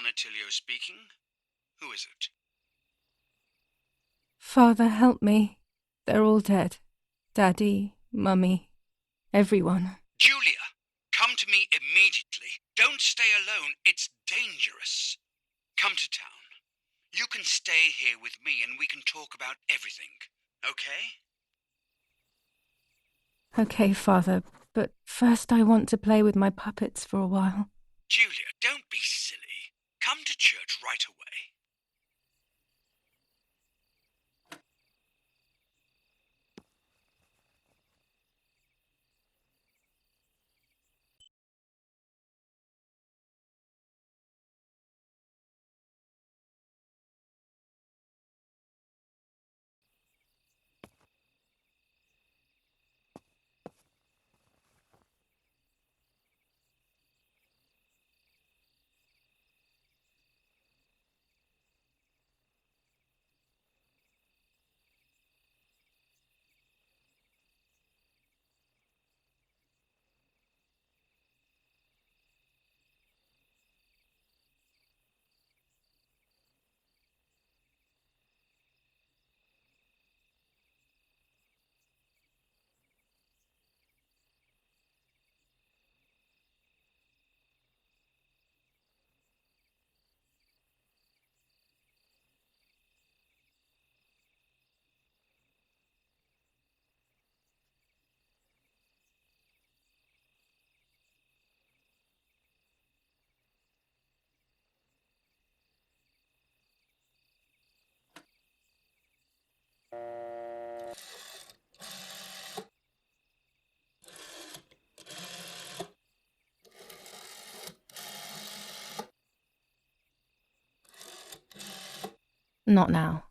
Attilio speaking. Who is it? Father, help me. They're all dead. Daddy, Mummy, everyone. Julia, come to me immediately. Don't stay alone. It's dangerous. Come to town. You can stay here with me and we can talk about everything. Okay? Okay, Father, but first I want to play with my puppets for a while. Julia, don't be silly. Come to church right away. Not now.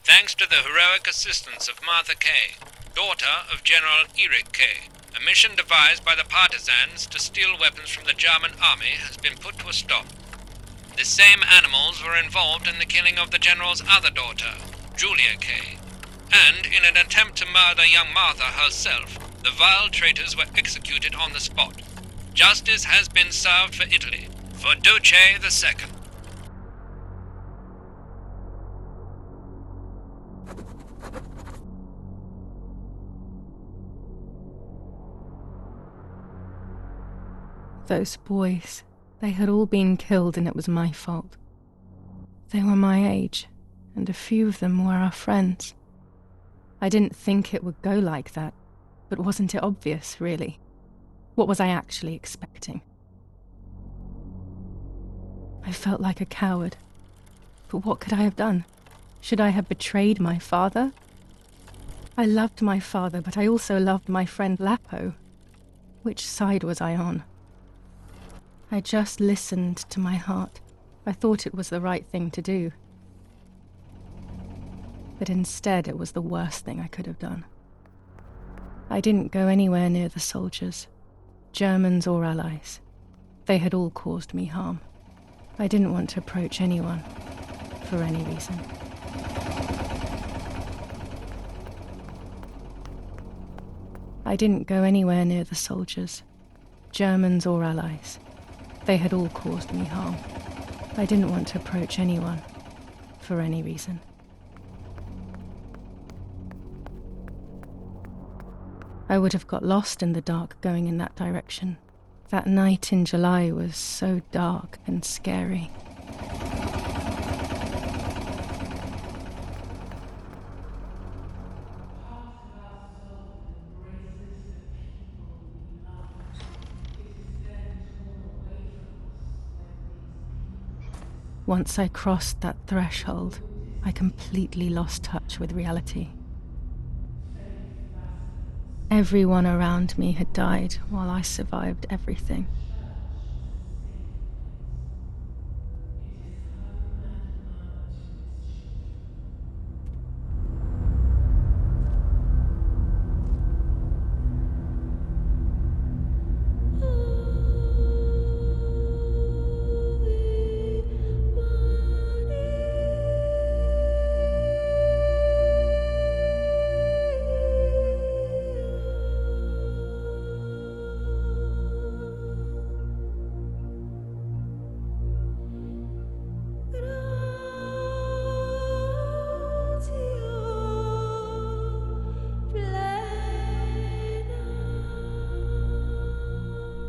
Thanks to the heroic assistance of Martha Kay, daughter of General Eric Kay, a mission devised by the partisans to steal weapons from the German army has been put to a stop. The same animals were involved in the killing of the general's other daughter, Julia Kay, and in an attempt to murder young Martha herself, the vile traitors were executed on the spot. Justice has been served for Italy, for Duce II. Those boys, they had all been killed and it was my fault. They were my age, and a few of them were our friends. I didn't think it would go like that, but wasn't it obvious, really? What was I actually expecting? I felt like a coward. But what could I have done? Should I have betrayed my father? I loved my father, but I also loved my friend Lapo. Which side was I on? I just listened to my heart. I thought it was the right thing to do. But instead, it was the worst thing I could have done. I didn't go anywhere near the soldiers, Germans or Allies. They had all caused me harm. I didn't want to approach anyone, for any reason. I didn't go anywhere near the soldiers, Germans or Allies. They had all caused me harm. I didn't want to approach anyone, for any reason. I would have got lost in the dark going in that direction. That night in July was so dark and scary. Once I crossed that threshold, I completely lost touch with reality. Everyone around me had died while I survived everything.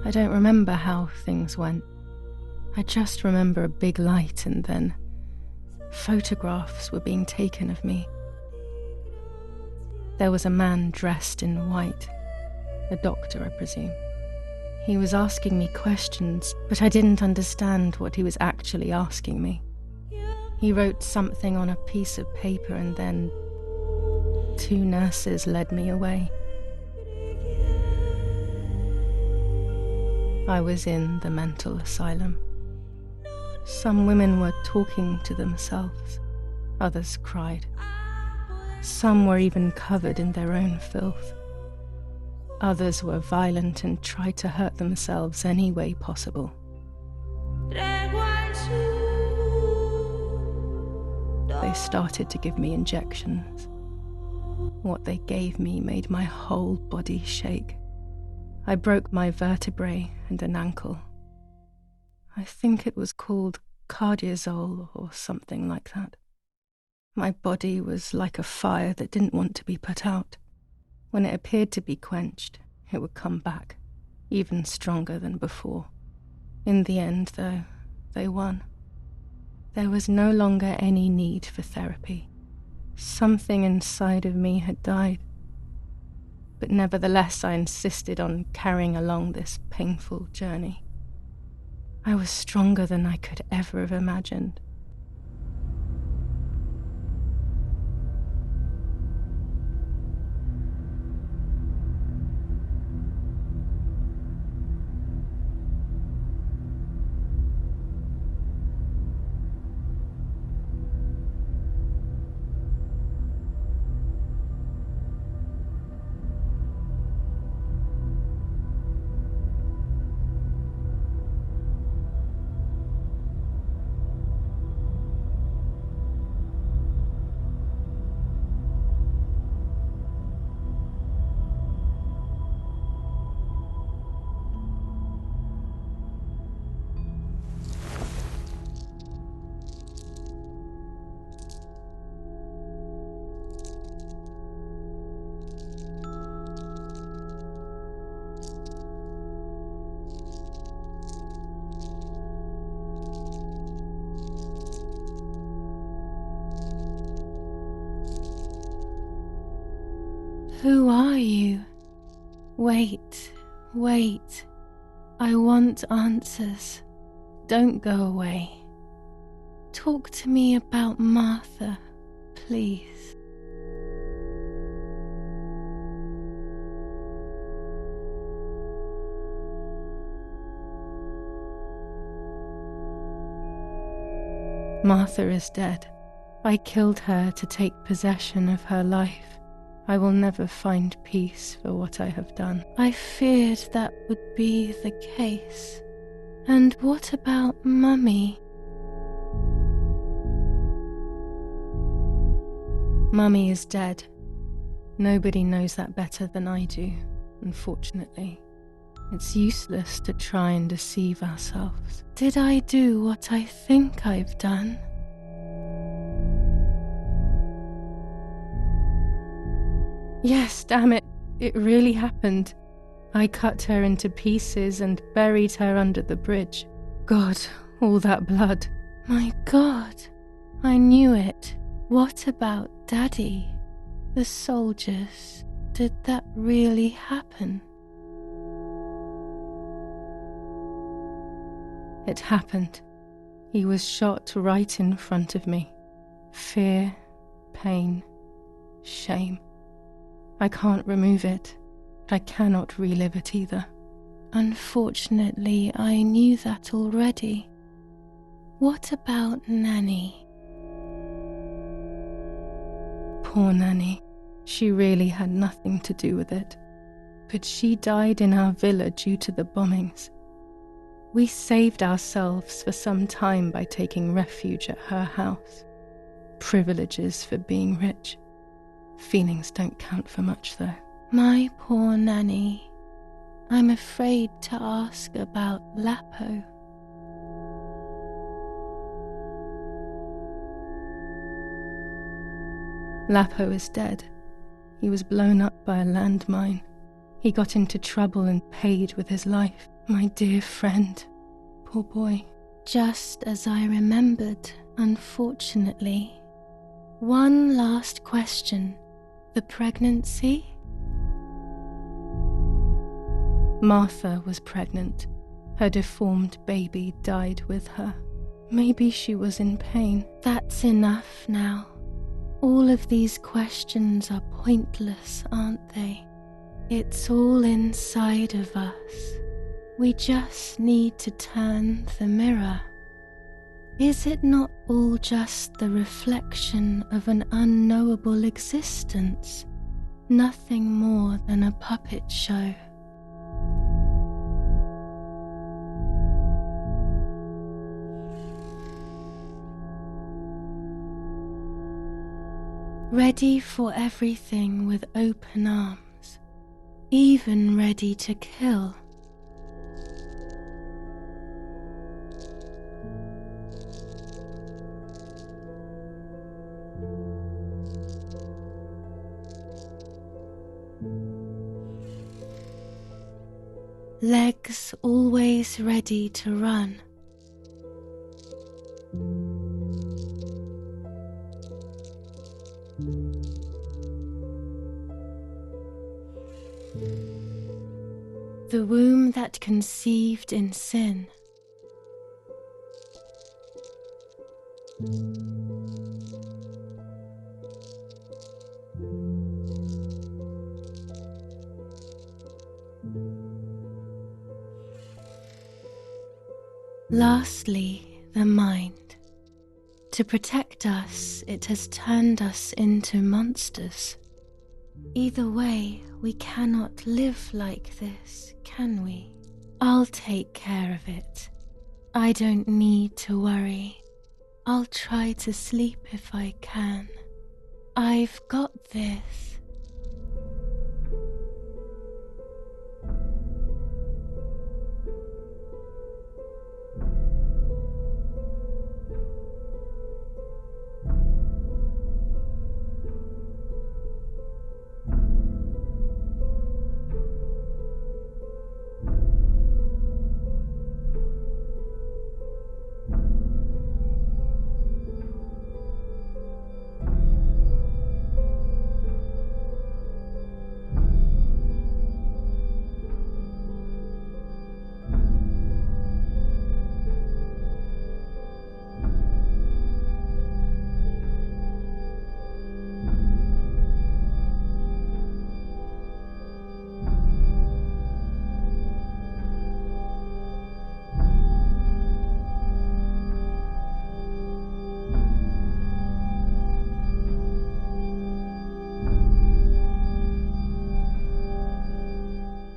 I don't remember how things went. I just remember a big light and then photographs were being taken of me. There was a man dressed in white, a doctor, I presume. He was asking me questions, but I didn't understand what he was actually asking me. He wrote something on a piece of paper and then 2 nurses led me away. I was in the mental asylum. Some women were talking to themselves. Others cried. Some were even covered in their own filth. Others were violent and tried to hurt themselves any way possible. They started to give me injections. What they gave me made my whole body shake. I broke my vertebrae and an ankle. I think it was called cardiazole or something like that. My body was like a fire that didn't want to be put out. When it appeared to be quenched, it would come back, even stronger than before. In the end, though, they won. There was no longer any need for therapy. Something inside of me had died. But nevertheless, I insisted on carrying along this painful journey. I was stronger than I could ever have imagined. Who are you? Wait, wait. I want answers. Don't go away. Talk to me about Martha, please. Martha is dead. I killed her to take possession of her life. I will never find peace for what I have done. I feared that would be the case. And what about Mummy? Mummy is dead. Nobody knows that better than I do, unfortunately. It's useless to try and deceive ourselves. Did I do what I think I've done? Yes, damn it. It really happened. I cut her into pieces and buried her under the bridge. God, all that blood. My God, I knew it. What about Daddy? The soldiers, did that really happen? It happened. He was shot right in front of me. Fear, pain, shame. I can't remove it. I cannot relive it either. Unfortunately, I knew that already. What about Nanny? Poor Nanny. She really had nothing to do with it. But she died in our villa due to the bombings. We saved ourselves for some time by taking refuge at her house. Privileges for being rich. Feelings don't count for much, though. My poor Nanny. I'm afraid to ask about Lapo. Lapo is dead. He was blown up by a landmine. He got into trouble and paid with his life. My dear friend. Poor boy. Just as I remembered, unfortunately. One last question. The pregnancy? Martha was pregnant. Her deformed baby died with her. Maybe she was in pain. That's enough now. All of these questions are pointless, aren't they? It's all inside of us. We just need to turn the mirror. Is it not all just the reflection of an unknowable existence? Nothing more than a puppet show. Ready for everything with open arms, even ready to kill. Legs always ready to run. The womb that conceived in sin. Lastly, the mind. To protect us, it has turned us into monsters. Either way, we cannot live like this, can we? I'll take care of it. I don't need to worry. I'll try to sleep if I can. I've got this.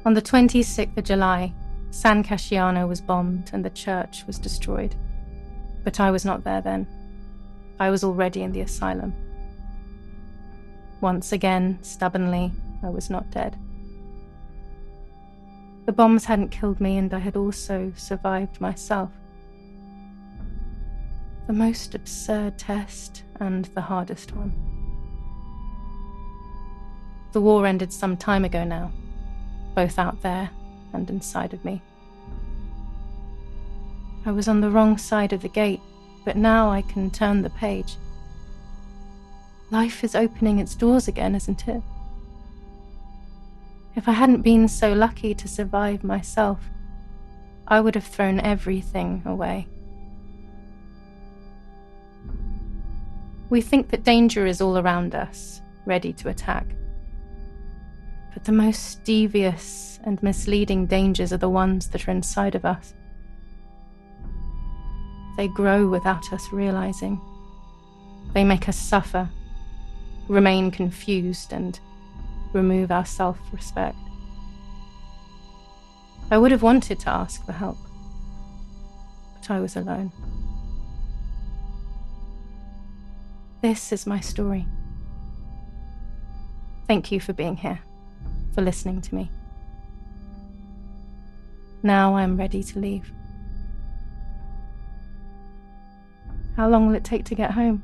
On the 26th of July, San Casciano was bombed and the church was destroyed. But I was not there then. I was already in the asylum. Once again, stubbornly, I was not dead. The bombs hadn't killed me, and I had also survived myself. The most absurd test and the hardest one. The war ended some time ago now. both out there and inside of me. I was on the wrong side of the gate, but now I can turn the page. Life is opening its doors again, isn't it? If I hadn't been so lucky to survive myself, I would have thrown everything away. We think that danger is all around us, ready to attack. But the most devious and misleading dangers are the ones that are inside of us. They grow without us realizing. They make us suffer, remain confused, and remove our self-respect. I would have wanted to ask for help, but I was alone. This is my story. Thank you for being here, for listening to me. Now I'm ready to leave. How long will it take to get home?